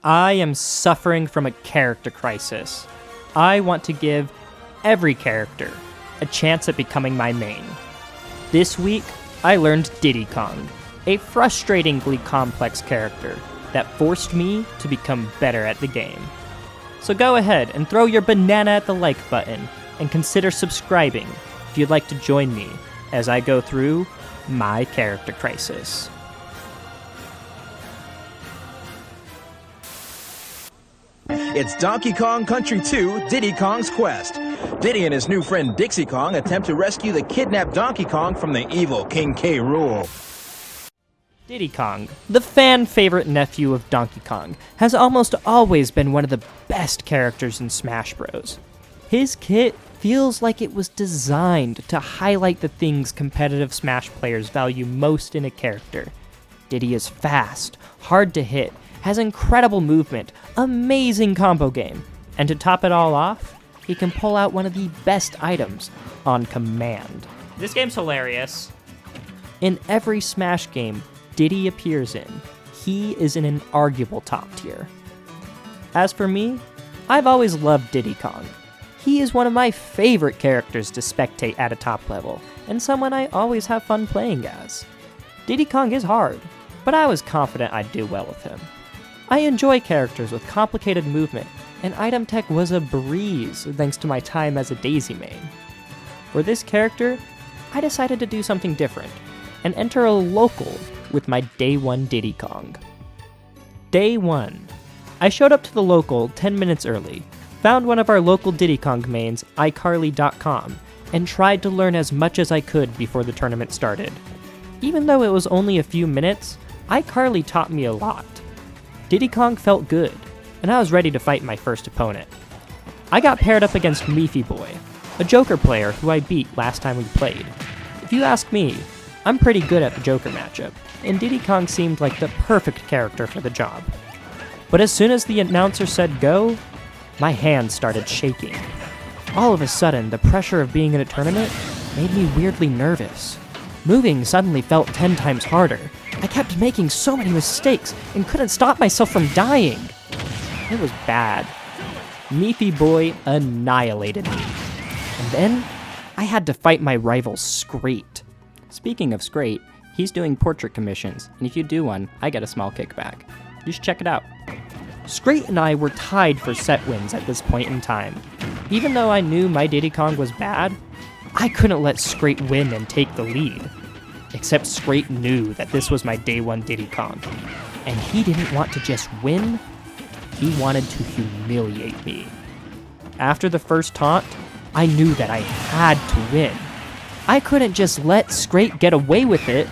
I am suffering from a character crisis. I want to give every character a chance at becoming my main. This week, I learned Diddy Kong, a frustratingly complex character that forced me to become better at the game. So go ahead and throw your banana at the like button and consider subscribing if you'd like to join me as I go through my character crisis. It's Donkey Kong Country 2, Diddy Kong's Quest. Diddy and his new friend Dixie Kong attempt to rescue the kidnapped Donkey Kong from the evil King K. Rool. Diddy Kong, the fan-favorite nephew of Donkey Kong, has almost always been one of the best characters in Smash Bros. His kit feels like it was designed to highlight the things competitive Smash players value most in a character. Diddy is fast, hard to hit, has incredible movement, amazing combo game, and to top it all off, he can pull out one of the best items on command. This game's hilarious. In every Smash game Diddy appears in, he is in an arguable top tier. As for me, I've always loved Diddy Kong. He is one of my favorite characters to spectate at a top level, and someone I always have fun playing as. Diddy Kong is hard, but I was confident I'd do well with him. I enjoy characters with complicated movement, and item tech was a breeze thanks to my time as a Daisy main. For this character, I decided to do something different, and enter a local with my Day 1 Diddy Kong. Day 1. I showed up to the local 10 minutes early, found one of our local Diddy Kong mains, iCarly.com, and tried to learn as much as I could before the tournament started. Even though it was only a few minutes, iCarly taught me a lot. Diddy Kong felt good, and I was ready to fight my first opponent. I got paired up against Meefy Boy, a Joker player who I beat last time we played. If you ask me, I'm pretty good at the Joker matchup, and Diddy Kong seemed like the perfect character for the job. But as soon as the announcer said go, my hands started shaking. All of a sudden, the pressure of being in a tournament made me weirdly nervous. Moving suddenly felt 10 times harder. I kept making so many mistakes and couldn't stop myself from dying. It was bad. Meefy Boy annihilated me. And then, I had to fight my rival Scrate. Speaking of Scrate, he's doing portrait commissions, and if you do one, I get a small kickback. You should check it out. Scrate and I were tied for set wins at this point in time. Even though I knew my Diddy Kong was bad, I couldn't let Scrate win and take the lead. Except Scrate knew that this was my Day 1 Diddy Kong, and he didn't want to just win, he wanted to humiliate me. After the first taunt, I knew that I had to win. I couldn't just let Scrate get away with it,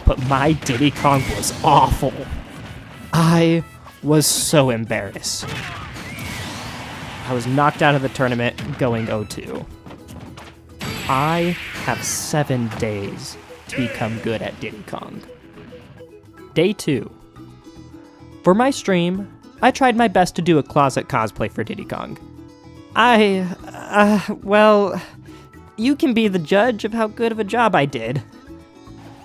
but my Diddy Kong was awful. I was so embarrassed. I was knocked out of the tournament going 0-2. I have 7 days to become good at Diddy Kong. Day 2. For my stream, I tried my best to do a closet cosplay for Diddy Kong. Well, you can be the judge of how good of a job I did.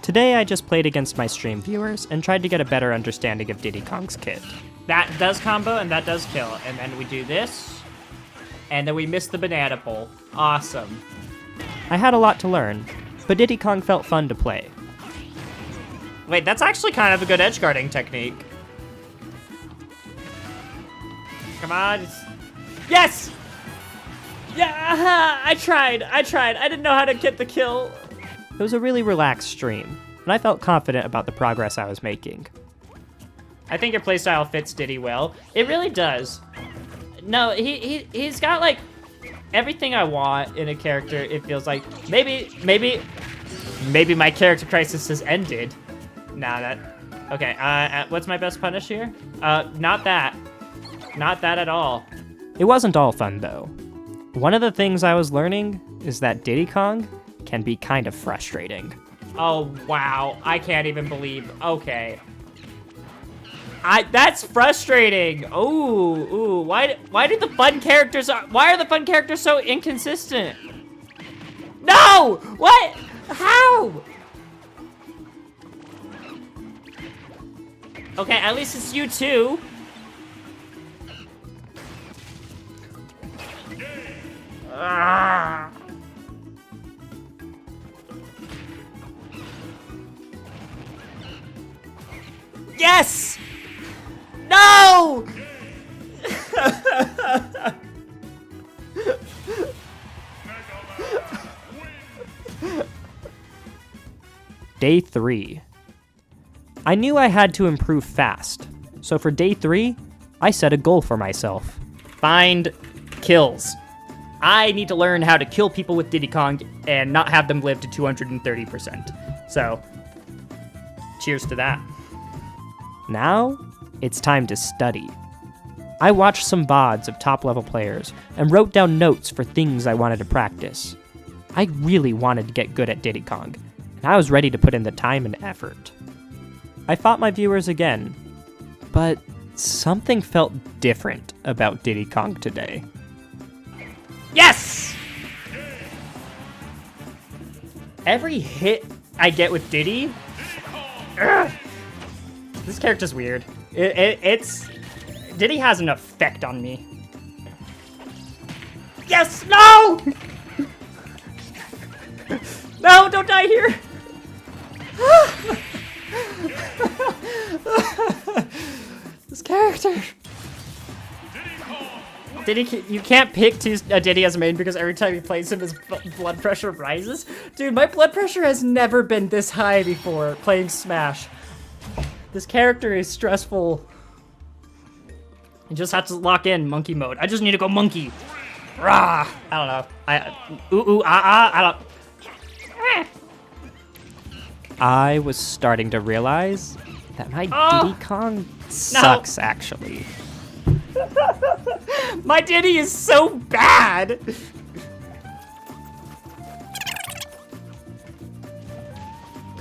Today I just played against my stream viewers and tried to get a better understanding of Diddy Kong's kit. That does combo and that does kill, and then we do this, and then we miss the banana pole. Awesome. I had a lot to learn, but Diddy Kong felt fun to play. Wait, that's actually kind of a good edge guarding technique. Come on. Yes! Yeah, I tried. I didn't know how to get the kill. It was a really relaxed stream, and I felt confident about the progress I was making. I think your playstyle fits Diddy well. It really does. No, he's got like everything I want in a character. It feels like maybe my character crisis has ended. Okay. What's my best punish here? Not that at all. It wasn't all fun though. One of the things I was learning is that Diddy Kong can be kind of frustrating. Oh wow, I can't even believe. Okay. That's frustrating. Ooh, why are the fun characters so inconsistent? No! What? How? Okay, at least it's you two. Ah. Yes! No! Day 3. I knew I had to improve fast, so for day 3, I set a goal for myself. Find kills. I need to learn how to kill people with Diddy Kong and not have them live to 230%. So, cheers to that. Now, it's time to study. I watched some VODs of top-level players and wrote down notes for things I wanted to practice. I really wanted to get good at Diddy Kong, and I was ready to put in the time and effort. I fought my viewers again, but something felt different about Diddy Kong today. Yes! Every hit I get with Diddy... Ugh, this character's weird. It's... Diddy has an effect on me. Yes! No! No, don't die here! This character... Diddy, you can't pick Diddy as a main because every time he plays him, his blood pressure rises. Dude, my blood pressure has never been this high before playing Smash. This character is stressful. You just have to lock in monkey mode. I just need to go monkey. Rah! I don't know. I don't... I was starting to realize that my Diddy Kong sucks, actually. My Diddy is so bad!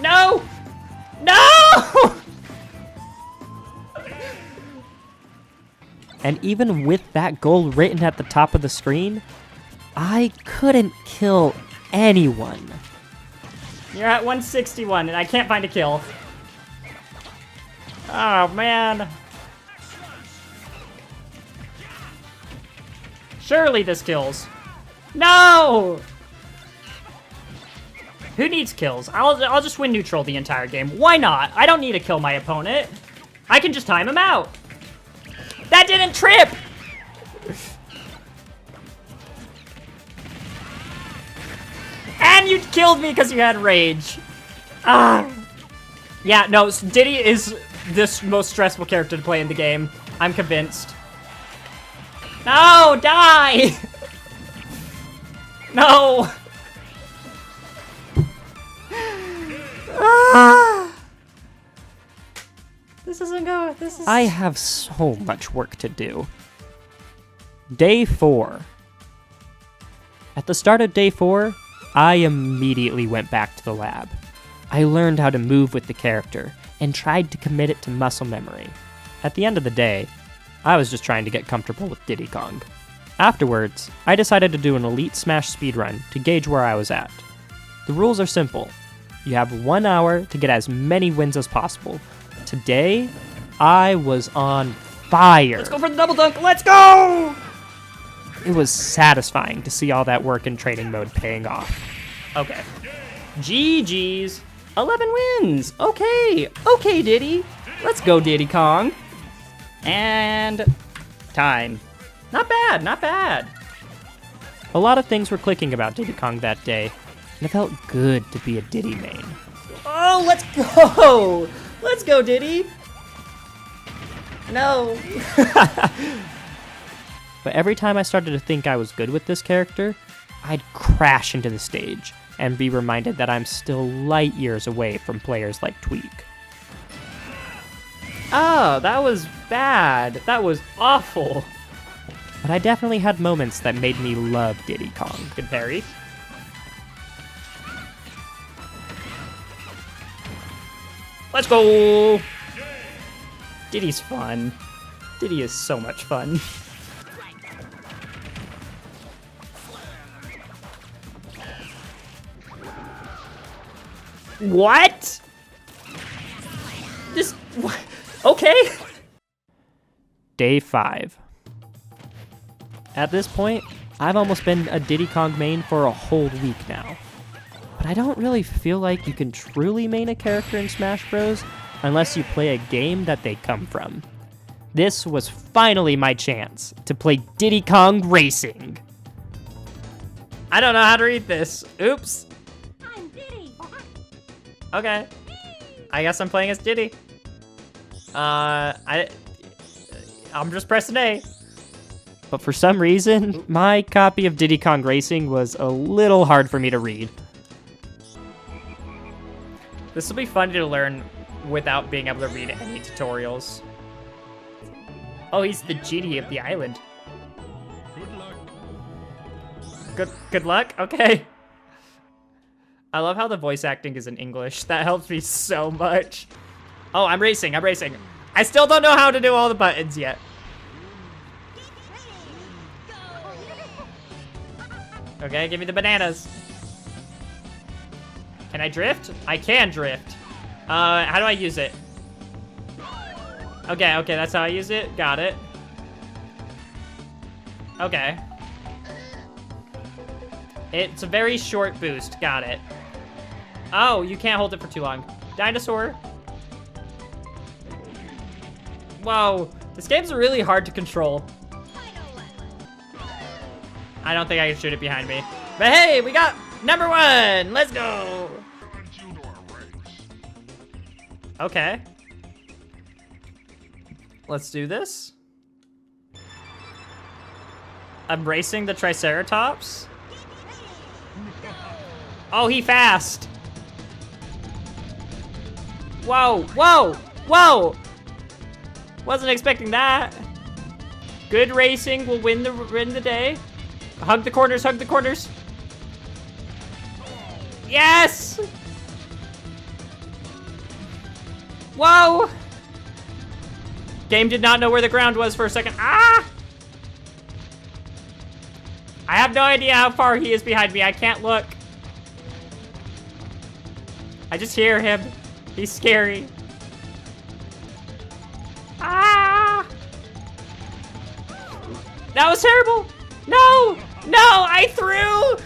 No! No! And even with that goal written at the top of the screen, I couldn't kill anyone. You're at 161 and I can't find a kill. Oh, man. Surely this kills. No! Who needs kills? I'll just win neutral the entire game. Why not? I don't need to kill my opponent. I can just time him out. That didn't trip! And you killed me because you had rage. Ah. Yeah, no, Diddy is the most stressful character to play in the game. I'm convinced. No, die! No! Ah. This isn't going. This is. I have so much work to do. Day 4. At the start of day 4, I immediately went back to the lab. I learned how to move with the character and tried to commit it to muscle memory. At the end of the day, I was just trying to get comfortable with Diddy Kong. Afterwards, I decided to do an Elite Smash speedrun to gauge where I was at. The rules are simple. You have 1 hour to get as many wins as possible. Today, I was on fire. Let's go for the double dunk. Let's go! It was satisfying to see all that work in training mode paying off. Okay. GG's. 11 wins. Okay. Okay, Diddy. Let's go, Diddy Kong. And time. Not bad, not bad. A lot of things were clicking about Diddy Kong that day, and it felt good to be a Diddy main. Oh, let's go! Let's go, Diddy! No. But every time I started to think I was good with this character, I'd crash into the stage and be reminded that I'm still light years away from players like Tweak. Oh, that was bad. That was awful. But I definitely had moments that made me love Diddy Kong. Good parry. Let's go! Diddy's fun. Diddy is so much fun. What? This... What? Okay. Day 5. At this point, I've almost been a Diddy Kong main for a whole week now. But I don't really feel like you can truly main a character in Smash Bros. Unless you play a game that they come from. This was finally my chance to play Diddy Kong Racing. I don't know how to read this. Oops. I'm Diddy. Okay. I guess I'm playing as Diddy. I'm just pressing A. But for some reason, my copy of Diddy Kong Racing was a little hard for me to read. This will be fun to learn without being able to read any tutorials. Oh, he's the genie of the island. Good luck? Okay. I love how the voice acting is in English. That helps me so much. Oh, I'm racing. I still don't know how to do all the buttons yet. Okay, give me the bananas. Can I drift? I can drift. How do I use it? Okay, that's how I use it. Got it. Okay. It's a very short boost. Got it. Oh, you can't hold it for too long. Dinosaur. Whoa, this game's really hard to control. I don't think I can shoot it behind me. But hey, we got number 1. Let's go. Okay. Let's do this. I'm racing the Triceratops. Oh, he fast. Whoa. Wasn't expecting that. Good racing will win the day. Hug the corners. Yes! Whoa! Game did not know where the ground was for a second. Ah! I have no idea how far he is behind me. I can't look. I just hear him. He's scary. Ah! That was terrible. No! I threw!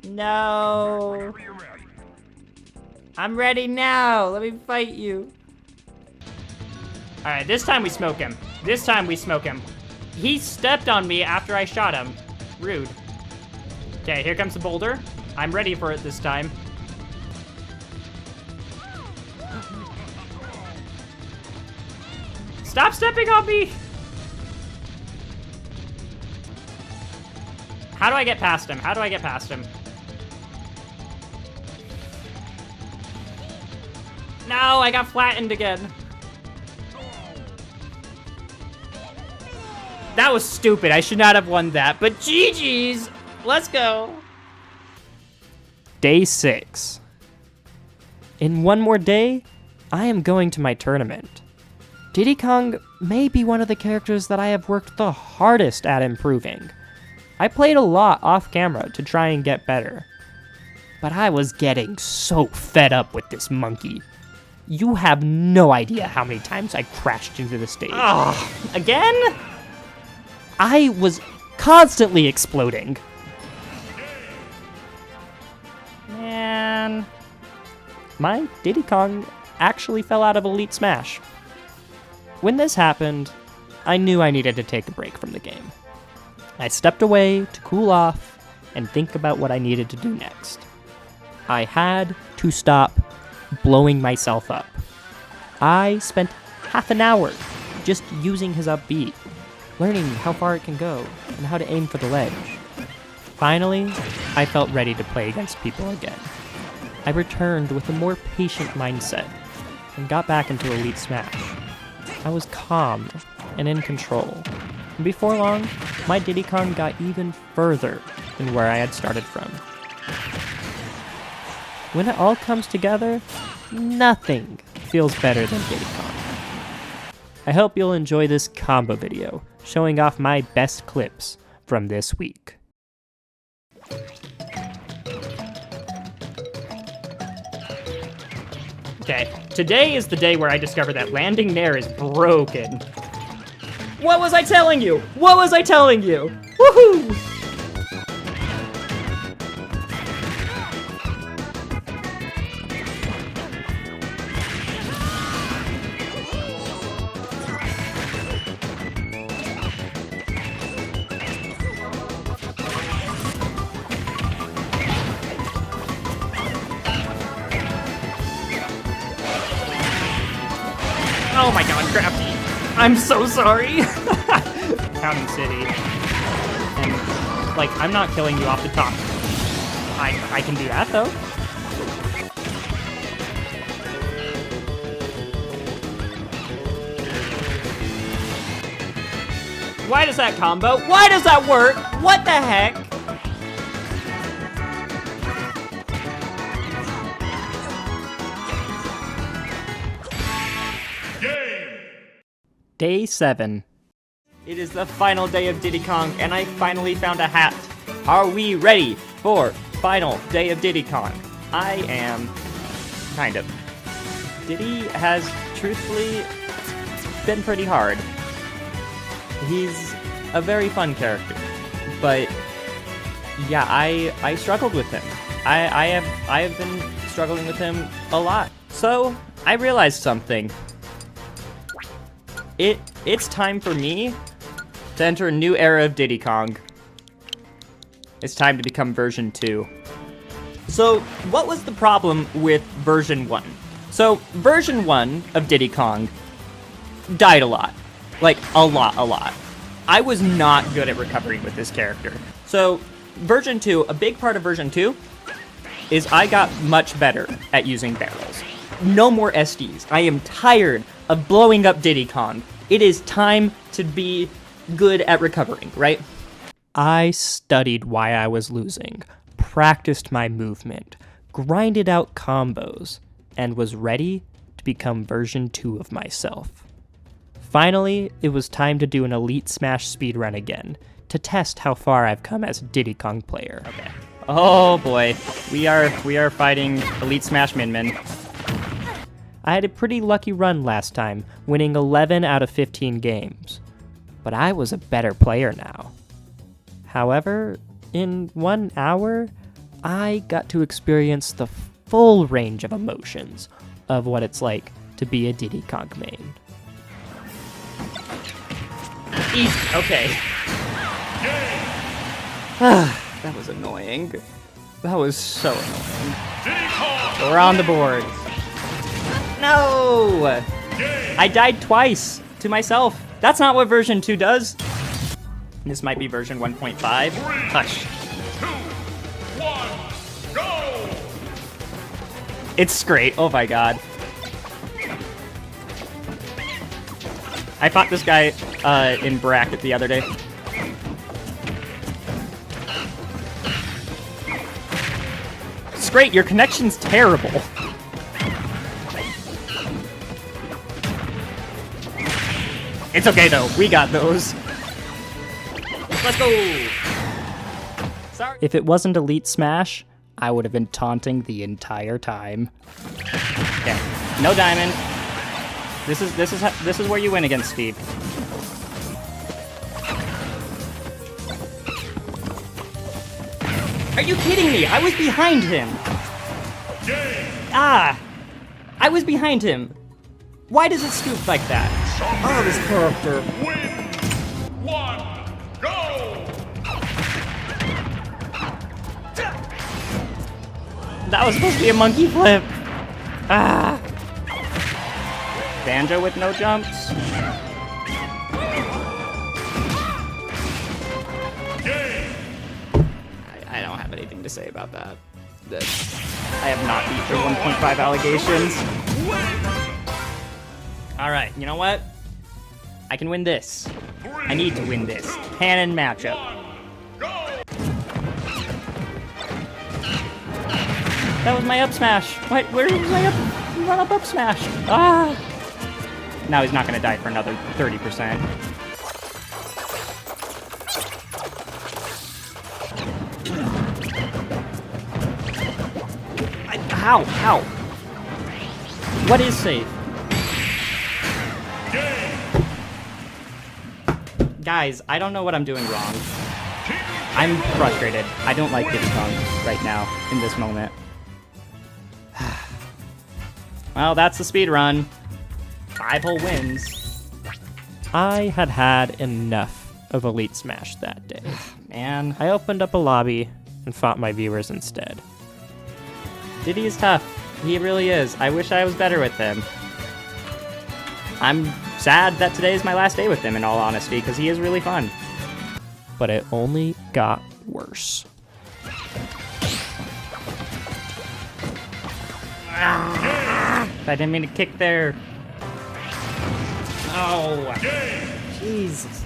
No. I'm ready now. Let me fight you. All right, this time we smoke him. He stepped on me after I shot him. Rude. Okay, here comes the boulder. I'm ready for it this time. Stop stepping on me! How do I get past him? No, I got flattened again. That was stupid. I should not have won that, but GG's. Let's go. Day 6. In one more day, I am going to my tournament. Diddy Kong may be one of the characters that I have worked the hardest at improving. I played a lot off camera to try and get better. But I was getting so fed up with this monkey. You have no idea how many times I crashed into the stage. Oh, again? I was constantly exploding. Man. My Diddy Kong actually fell out of Elite Smash. When this happened, I knew I needed to take a break from the game. I stepped away to cool off and think about what I needed to do next. I had to stop blowing myself up. I spent half an hour just using his up B, learning how far it can go and how to aim for the ledge. Finally, I felt ready to play against people again. I returned with a more patient mindset and got back into Elite Smash. I was calm and in control. And before long, my Diddy Kong got even further than where I had started from. When it all comes together, nothing feels better than Diddy Kong. I hope you'll enjoy this combo video showing off my best clips from this week. Okay, today is the day where I discover that landing Nair is broken. What was I telling you? What was I telling you? Woohoo! Oh my god, Crafty. I'm so sorry. County City. And, like, I'm not killing you off the top. I can do that, though. Why does that combo? Why does that work? What the heck? Day 7. It is the final day of Diddy Kong, and I finally found a hat. Are we ready for final day of Diddy Kong? I am. Kind of. Diddy has, truthfully, been pretty hard. He's a very fun character, but yeah, I struggled with him. I have been struggling with him a lot. So I realized something. It's time for me to enter a new era of Diddy Kong. It's time to become version 2. So, what was the problem with version 1? So, version 1 of Diddy Kong died a lot. Like, a lot. I was not good at recovering with this character. So, version 2, a big part of version 2 is I got much better at using barrels. No more SDs. I am tired of blowing up Diddy Kong. It is time to be good at recovering, right? I studied why I was losing, practiced my movement, grinded out combos, and was ready to become version 2 of myself. Finally, it was time to do an Elite Smash speedrun again, to test how far I've come as a Diddy Kong player. Okay. Oh boy, we are fighting Elite Smash Min. I had a pretty lucky run last time, winning 11 out of 15 games. But I was a better player now. However, in 1 hour, I got to experience the full range of emotions of what it's like to be a Diddy Kong main. Easy, okay. That was annoying. That was so annoying. We're on the board. No! I died twice to myself. That's not what version 2 does. This might be version 1.5. Hush. 2, 1, go! It's great. Oh my god. I fought this guy in bracket the other day. It's great. Your connection's terrible. It's okay though, we got those. Let's go! Sorry. If it wasn't Elite Smash, I would have been taunting the entire time. Okay, no diamond. This is where you win against Steve. Are you kidding me? I was behind him. Ah! I was behind him. Why does it scoop like that? Oh, this character. Win! 1, go! That was supposed to be a monkey flip. Ah. Banjo with no jumps. I don't have anything to say about that. I have not beat their 1.5 allegations. Alright, you know what? I can win this. I need to win this. Canon matchup. That was my up smash. What? Where was my up smash? Ah! Now he's not gonna die for another 30%. How? What is safe? Guys, I don't know what I'm doing wrong. I'm frustrated. I don't like Diddy Kong right now, in this moment. Well, that's the speed run. 5-hole wins. I had had enough of Elite Smash that day. Man, I opened up a lobby and fought my viewers instead. Diddy is tough. He really is. I wish I was better with him. I'm sad that today is my last day with him, in all honesty, because he is really fun. But it only got worse. I didn't mean to kick there. Oh, Jesus.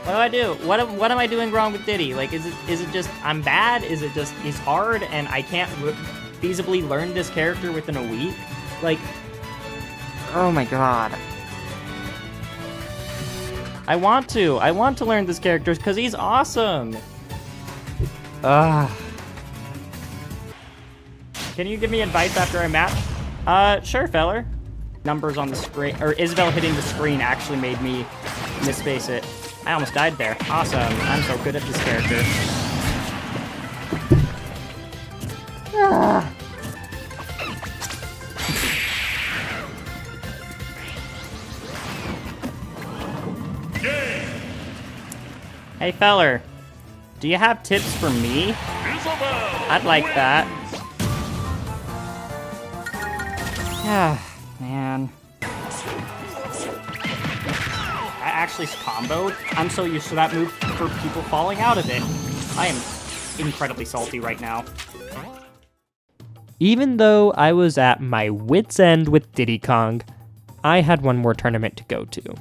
What do I do? What am I doing wrong with Diddy? Like, is it just I'm bad? Is it just he's hard and I can't feasibly learn this character within a week? Like, oh my god. I want to learn this character because he's awesome. Can you give me advice after I match? Sure, feller. Numbers on the screen, or Isabel hitting the screen actually made me misspace it. I almost died there. Awesome. I'm so good at this character. Hey, feller. Do you have tips for me? I'd like that. Man. I actually comboed. I'm so used to that move for people falling out of it. I am incredibly salty right now. Even though I was at my wit's end with Diddy Kong, I had one more tournament to go to.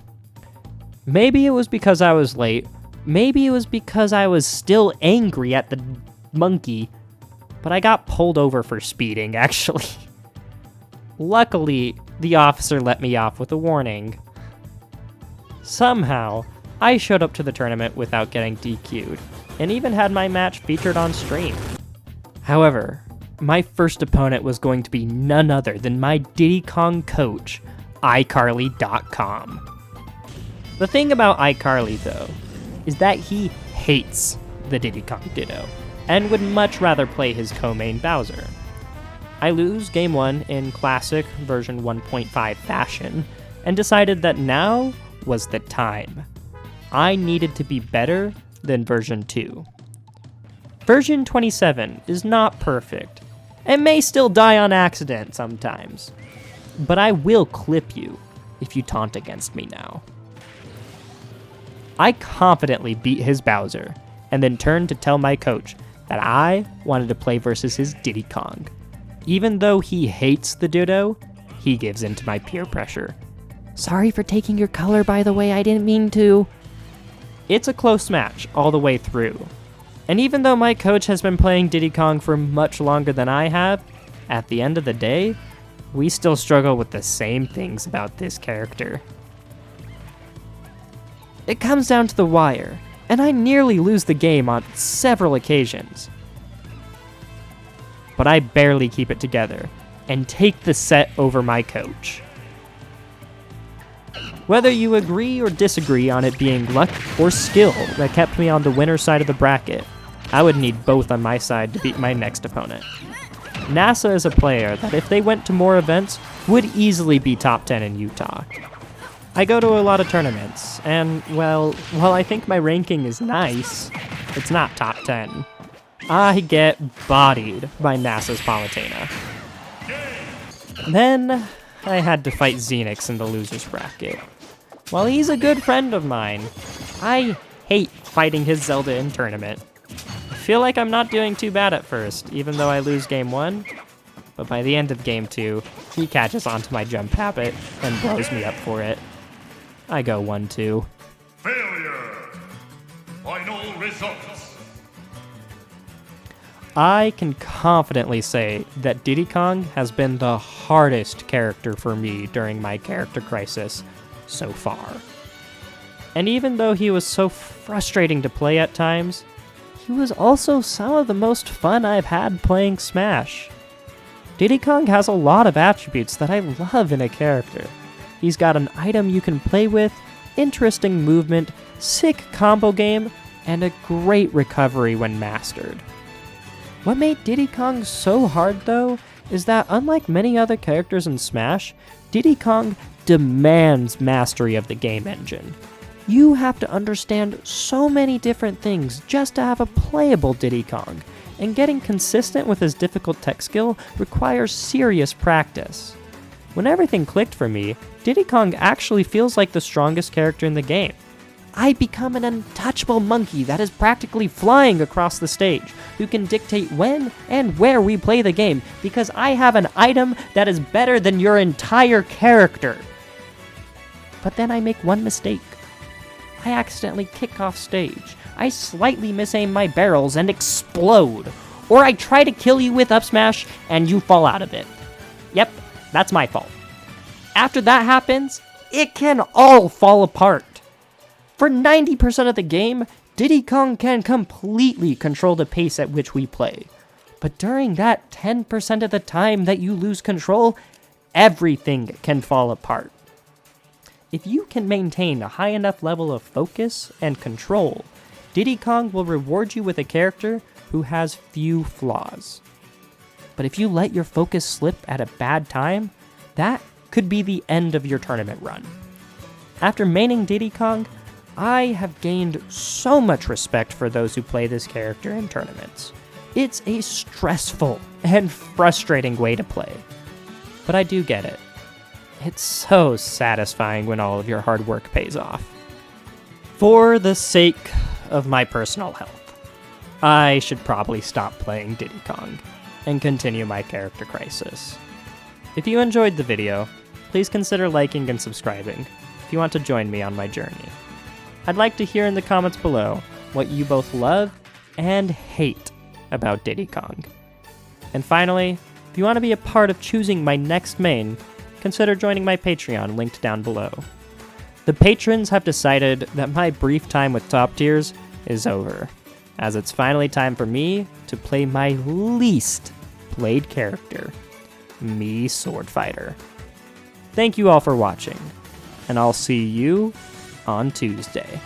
Maybe it was because I was late. Maybe it was because I was still angry at the monkey. But I got pulled over for speeding, actually. Luckily, the officer let me off with a warning. Somehow, I showed up to the tournament without getting DQ'd, and even had my match featured on stream. However, my first opponent was going to be none other than my Diddy Kong coach, iCarly.com. The thing about iCarly, though, is that he hates the Diddy Kong Ditto, and would much rather play his co-main Bowser. I lose Game 1 in classic version 1.5 fashion, and decided that now was the time. I needed to be better than version 2. Version 27 is not perfect, and may still die on accident sometimes, but I will clip you if you taunt against me now. I confidently beat his Bowser, and then turned to tell my coach that I wanted to play versus his Diddy Kong. Even though he hates the Ditto, he gives in to my peer pressure. Sorry for taking your color, by the way, I didn't mean to. It's a close match all the way through. And even though my coach has been playing Diddy Kong for much longer than I have, at the end of the day, we still struggle with the same things about this character. It comes down to the wire, and I nearly lose the game on several occasions. But I barely keep it together, and take the set over my coach. Whether you agree or disagree on it being luck or skill that kept me on the winner's side of the bracket, I would need both on my side to beat my next opponent. NASA is a player that if they went to more events, would easily be top 10 in Utah. I go to a lot of tournaments, and, well, while I think my ranking is nice, it's not top 10. I get bodied by NASA's Palutena. Then, I had to fight Xenix in the loser's bracket. While he's a good friend of mine, I hate fighting his Zelda in tournament. I feel like I'm not doing too bad at first, even though I lose Game 1, but by the end of Game 2, he catches onto my jump habit and blows me up for it. I go 1-2. Failure. Final results. I can confidently say that Diddy Kong has been the hardest character for me during my character crisis so far. And even though he was so frustrating to play at times, he was also some of the most fun I've had playing Smash. Diddy Kong has a lot of attributes that I love in a character. He's got an item you can play with, interesting movement, sick combo game, and a great recovery when mastered. What made Diddy Kong so hard though, is that unlike many other characters in Smash, Diddy Kong demands mastery of the game engine. You have to understand so many different things just to have a playable Diddy Kong, and getting consistent with his difficult tech skill requires serious practice. When everything clicked for me, Diddy Kong actually feels like the strongest character in the game. I become an untouchable monkey that is practically flying across the stage, who can dictate when and where we play the game because I have an item that is better than your entire character. But then I make one mistake. I accidentally kick off stage. I slightly misaim my barrels and explode. Or I try to kill you with up smash and you fall out of it. Yep, that's my fault. After that happens, it can all fall apart. For 90% of the game, Diddy Kong can completely control the pace at which we play. But during that 10% of the time that you lose control, everything can fall apart. If you can maintain a high enough level of focus and control, Diddy Kong will reward you with a character who has few flaws. But if you let your focus slip at a bad time, that could be the end of your tournament run. After maining Diddy Kong, I have gained so much respect for those who play this character in tournaments. It's a stressful and frustrating way to play. But I do get it. It's so satisfying when all of your hard work pays off. For the sake of my personal health, I should probably stop playing Diddy Kong and continue my character crisis. If you enjoyed the video, please consider liking and subscribing if you want to join me on my journey. I'd like to hear in the comments below what you both love and hate about Diddy Kong. And finally, if you want to be a part of choosing my next main, consider joining my Patreon linked down below. The patrons have decided that my brief time with top tiers is over, as it's finally time for me to play my least played character, me Sword Fighter. Thank you all for watching, and I'll see you on Tuesday.